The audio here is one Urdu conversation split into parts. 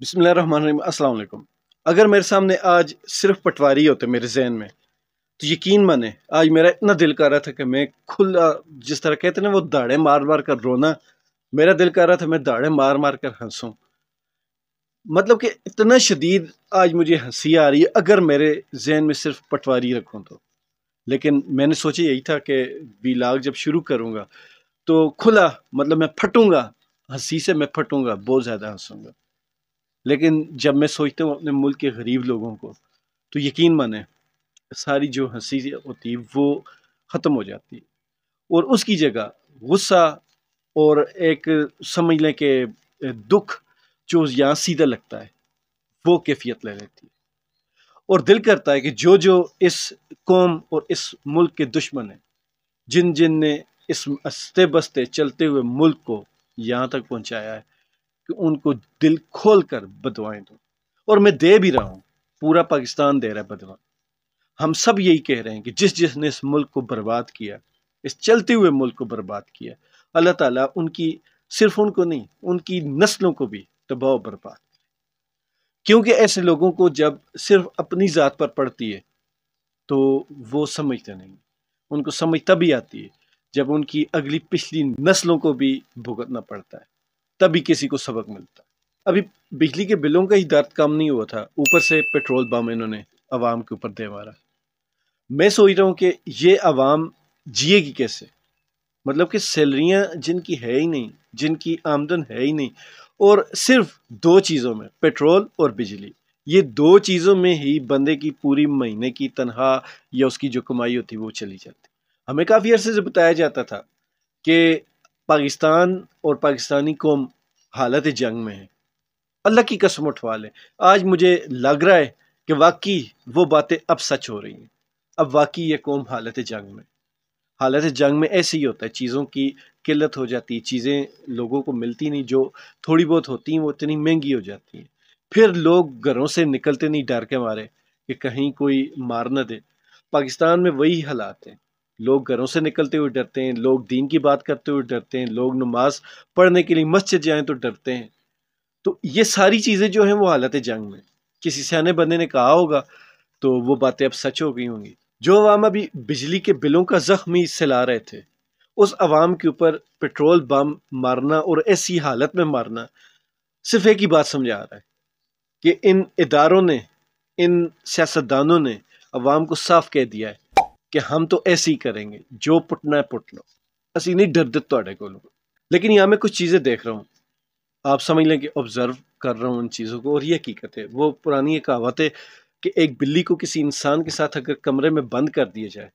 بسم اللہ الرحمن الرحیم۔ السلام علیکم۔ اگر میرے سامنے آج صرف پٹواری ہوتے میرے ذہن میں تو یقین مانے آج میرا اتنا دل کر رہا تھا کہ میں کھلا، جس طرح کہتے ہیں نا وہ داڑے مار مار کر رونا، میرا دل کر رہا تھا میں داڑے مار مار کر ہنسوں۔ مطلب کہ اتنا شدید آج مجھے ہنسی آ رہی ہے اگر میرے ذہن میں صرف پٹواری رکھوں تو۔ لیکن میں نے سوچا یہی تھا کہ ویلاگ جب شروع کروں گا تو کھلا، مطلب میں پھٹوں گا، ہنسی سے میں پھٹوں گا، بہت زیادہ ہنسوں گا۔ لیکن جب میں سوچتا ہوں اپنے ملک کے غریب لوگوں کو تو یقین مانے ساری جو ہنسی ہوتی وہ ختم ہو جاتی، اور اس کی جگہ غصہ اور ایک سمجھ لیں کہ دکھ جو یہاں سیدھا لگتا ہے وہ کیفیت لے لیتی ہے، اور دل کرتا ہے کہ جو اس قوم اور اس ملک کے دشمن ہیں، جن نے اس ہنستے بستے چلتے ہوئے ملک کو یہاں تک پہنچایا ہے، کہ ان کو دل کھول کر بدوائیں دوں، اور میں دے بھی رہا ہوں، پورا پاکستان دے رہا ہے بدوائیں۔ ہم سب یہی کہہ رہے ہیں کہ جس نے اس ملک کو برباد کیا، اس چلتے ہوئے ملک کو برباد کیا، اللہ تعالیٰ ان کی صرف ان کو نہیں، ان کی نسلوں کو بھی تباہ و برباد، کیونکہ ایسے لوگوں کو جب صرف اپنی ذات پر پڑتی ہے تو وہ سمجھتے نہیں، ان کو سمجھ تبھی آتی ہے جب ان کی اگلی پچھلی نسلوں کو بھی بھگتنا پڑتا ہے، تبھی کسی کو سبق ملتا ہے۔ ابھی بجلی کے بلوں کا ہی درد کم نہیں ہوا تھا، اوپر سے پیٹرول بم انہوں نے عوام کے اوپر دے مارا۔ میں سوچ رہا ہوں کہ یہ عوام جیے گی کیسے؟ مطلب کہ سیلریاں جن کی ہے ہی نہیں، جن کی آمدن ہے ہی نہیں، اور صرف دو چیزوں میں، پیٹرول اور بجلی، یہ دو چیزوں میں ہی بندے کی پوری مہینے کی تنخواہ یا اس کی جو کمائی ہوتی وہ چلی جاتی۔ ہمیں کافی عرصے سے بتایا جاتا تھا کہ پاکستان اور پاکستانی قوم حالت جنگ میں ہے، اللہ کی قسم اٹھوا لیں، آج مجھے لگ رہا ہے کہ واقعی وہ باتیں اب سچ ہو رہی ہیں، اب واقعی یہ قوم حالت جنگ میں۔ حالت جنگ میں ایسے ہی ہوتا ہے، چیزوں کی قلت ہو جاتی ہے، چیزیں لوگوں کو ملتی نہیں، جو تھوڑی بہت ہوتی ہیں وہ اتنی مہنگی ہو جاتی ہیں، پھر لوگ گھروں سے نکلتے نہیں ڈر کے مارے کہ کہیں کوئی مار نہ دے۔ پاکستان میں وہی حالات ہیں، لوگ گھروں سے نکلتے ہوئے ڈرتے ہیں، لوگ دین کی بات کرتے ہوئے ڈرتے ہیں، لوگ نماز پڑھنے کے لیے مسجد جائیں تو ڈرتے ہیں۔ تو یہ ساری چیزیں جو ہیں وہ حالت جنگ میں، کسی سیانے بندے نے کہا ہوگا تو وہ باتیں اب سچ ہو گئی ہوں گی۔ جو عوام ابھی بجلی کے بلوں کا زخم ہی سلا رہے تھے، اس عوام کے اوپر پیٹرول بم مارنا اور ایسی حالت میں مارنا صرف ایک ہی بات سمجھا رہا ہے کہ ان اداروں نے، ان سیاستدانوں نے عوام کو صاف کہہ دیا ہے کہ ہم تو ایسے ہی کریں گے، جو پٹنا ہے پٹ لو، اسی نہیں ڈر تھوڑے کو۔ لیکن یہاں میں کچھ چیزیں دیکھ رہا ہوں، آپ سمجھ لیں کہ آبزرو کر رہا ہوں ان چیزوں کو، اور یہ حقیقت ہے، وہ پرانی ایک کہاوت ہے کہ ایک بلی کو کسی انسان کے ساتھ اگر کمرے میں بند کر دیا جائے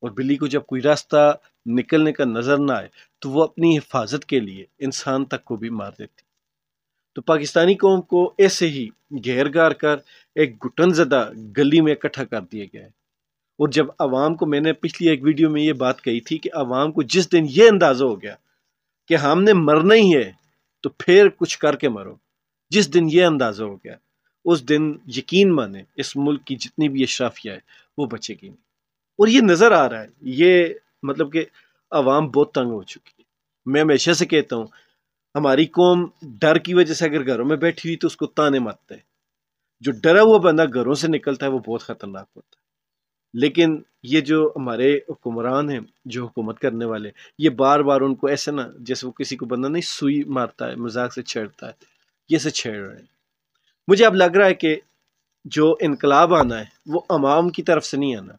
اور بلی کو جب کوئی راستہ نکلنے کا نظر نہ آئے تو وہ اپنی حفاظت کے لیے انسان تک کو بھی مار دیتی۔ تو پاکستانی قوم کو ایسے ہی گھیر گار کر ایک گھٹن زدہ گلی میں اکٹھا کر دیا گیا ہے، اور جب عوام کو، میں نے پچھلی ایک ویڈیو میں یہ بات کہی تھی کہ عوام کو جس دن یہ اندازہ ہو گیا کہ ہم نے مرنا ہی ہے تو پھر کچھ کر کے مرو، جس دن یہ اندازہ ہو گیا اس دن یقین مانے اس ملک کی جتنی بھی اشرافیہ ہے وہ بچے گی نہیں۔ اور یہ نظر آ رہا ہے، یہ مطلب کہ عوام بہت تنگ ہو چکی ہے۔ میں ہمیشہ سے کہتا ہوں ہماری قوم ڈر کی وجہ سے اگر گھروں میں بیٹھی ہوئی تو اس کو تانے مارتے ہیں، جو ڈرا ہوا بندہ گھروں سے نکلتا ہے وہ بہت خطرناک ہوتا ہے۔ لیکن یہ جو ہمارے حکمران ہیں، جو حکومت کرنے والے، یہ بار بار ان کو ایسے نا، جیسے وہ کسی کو بندہ نہیں سوئی مارتا ہے، مذاق سے چھیڑتا ہے، یہ سے چھیڑ رہے ہیں۔ مجھے اب لگ رہا ہے کہ جو انقلاب آنا ہے وہ عوام کی طرف سے نہیں آنا،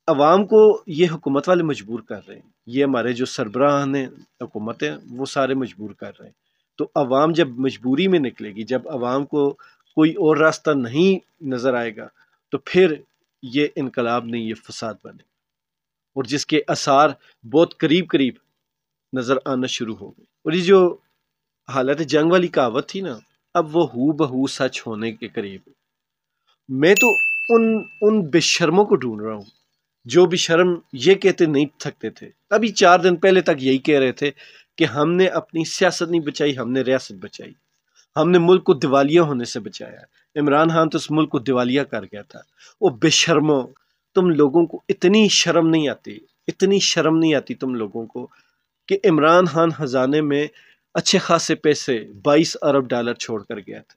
عوام کو یہ حکومت والے مجبور کر رہے ہیں، یہ ہمارے جو سربراہان ہیں حکومت ہیں وہ سارے مجبور کر رہے ہیں۔ تو عوام جب مجبوری میں نکلے گی، جب عوام کو کوئی اور راستہ نہیں نظر آئے گا تو پھر یہ انقلاب نہیں، یہ فساد بنے گا، اور جس کے آثار بہت قریب قریب نظر آنا شروع ہو گئے۔ اور یہ جو حالت جنگ والی کہاوت تھی نا، اب وہ ہو بہو سچ ہونے کے قریب۔ میں تو ان بے شرموں کو ڈھونڈ رہا ہوں جو بھی شرم یہ کہتے نہیں تھکتے تھے، ابھی 4 دن پہلے تک یہی کہہ رہے تھے کہ ہم نے اپنی سیاست نہیں بچائی، ہم نے ریاست بچائی، ہم نے ملک کو دیوالیہ ہونے سے بچایا۔ عمران خان تو اس ملک کو دیوالیہ کر گیا تھا۔ وہ بے شرموں، تم لوگوں کو اتنی شرم نہیں آتی، اتنی شرم نہیں آتی تم لوگوں کو کہ عمران خان خزانے میں اچھے خاصے پیسے $22 ارب چھوڑ کر گیا تھا،